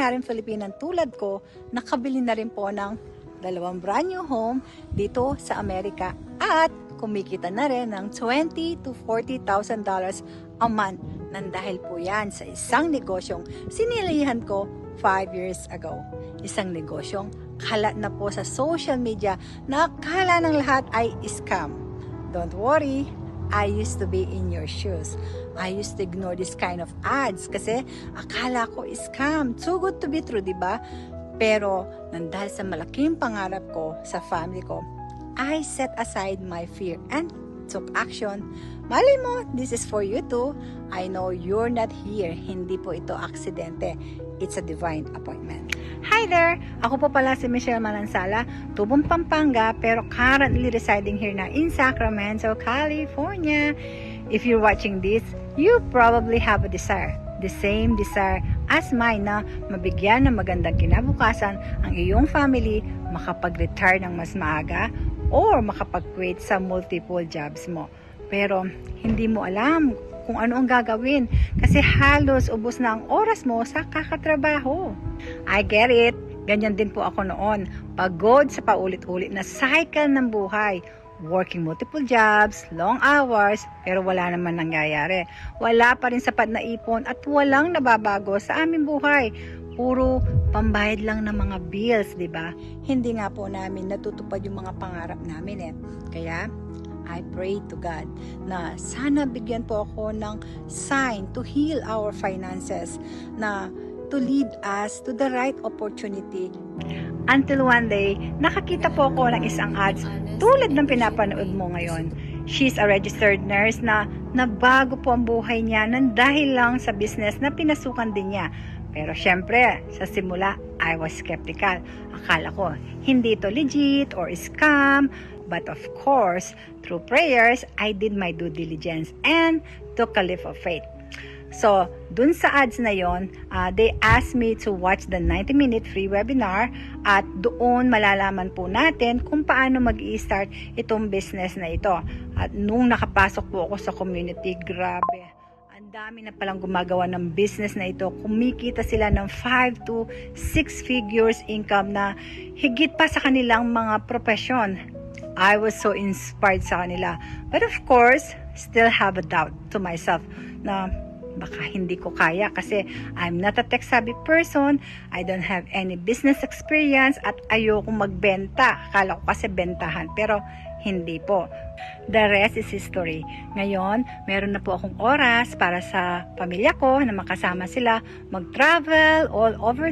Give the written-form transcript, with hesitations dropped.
ordinaryong Filipinang tulad ko, nakabili na rin po ng 2 brand new home dito sa Amerika at kumikita na rin ng $20,000 to $40,000 a month nang dahil po yan sa isang negosyong sinilihan ko 5 years ago. Isang negosyong kalat na po sa social media na akala ng lahat ay scam. Don't worry, I used to be in your shoes. I used to ignore this kind of ads kasi akala ko scam. Too good to be true, di ba? Pero nang dahil sa malaking pangarap ko sa family ko, I set aside my fear and took action. Malay mo, this is for you too. I know you're not here. Hindi po ito aksidente. It's a divine appointment. Hi there! Ako po pala si Michelle Manansala, tubong Pampanga, pero currently residing here na in Sacramento, California. If you're watching this, you probably have a desire. The same desire as mine na mabigyan ng magandang kinabukasan ang iyong family, makapag-retire ng mas maaga, or makapag-quit sa multiple jobs mo. Pero hindi mo alam kung ano ang gagawin kasi halos ubos na ang oras mo sa kakatrabaho. I get it. Ganyan din po ako noon. Pagod sa paulit-ulit na cycle ng buhay. Working multiple jobs, long hours, pero wala naman nangyayari. Wala pa rin sapat na ipon at walang nababago sa aming buhay. Puro pambayad lang ng mga bills, di ba? Hindi nga po namin natutupad yung mga pangarap namin eh. Kaya, I pray to God na sana bigyan po ako ng sign to heal our finances, na to lead us to the right opportunity. Until one day, nakakita po ako ng isang ads tulad ng pinapanood mo ngayon. She's a registered nurse na nabago po ang buhay niya nang dahil lang sa business na pinasukan din niya. Pero syempre, sa simula, I was skeptical. Akala ko, hindi ito legit or scam. But of course, through prayers, I did my due diligence and took a leap of faith. So, dun sa ads na yon, they asked me to watch the 90-minute free webinar at doon malalaman po natin kung paano mag-i-start itong business na ito. At nung nakapasok po ako sa community, grabe, ang dami na palang gumagawa ng business na ito. Kumikita sila ng 5 to 6 figures income na higit pa sa kanilang mga profesyon. I was so inspired sa kanila. But of course, still have a doubt to myself na baka hindi ko kaya kasi I'm not a tech-savvy person. I don't have any business experience at ayoko magbenta. Akala ko kasi bentahan, pero hindi po. The rest is history. Ngayon, meron na po akong oras para sa pamilya ko na makasama sila mag-travel all over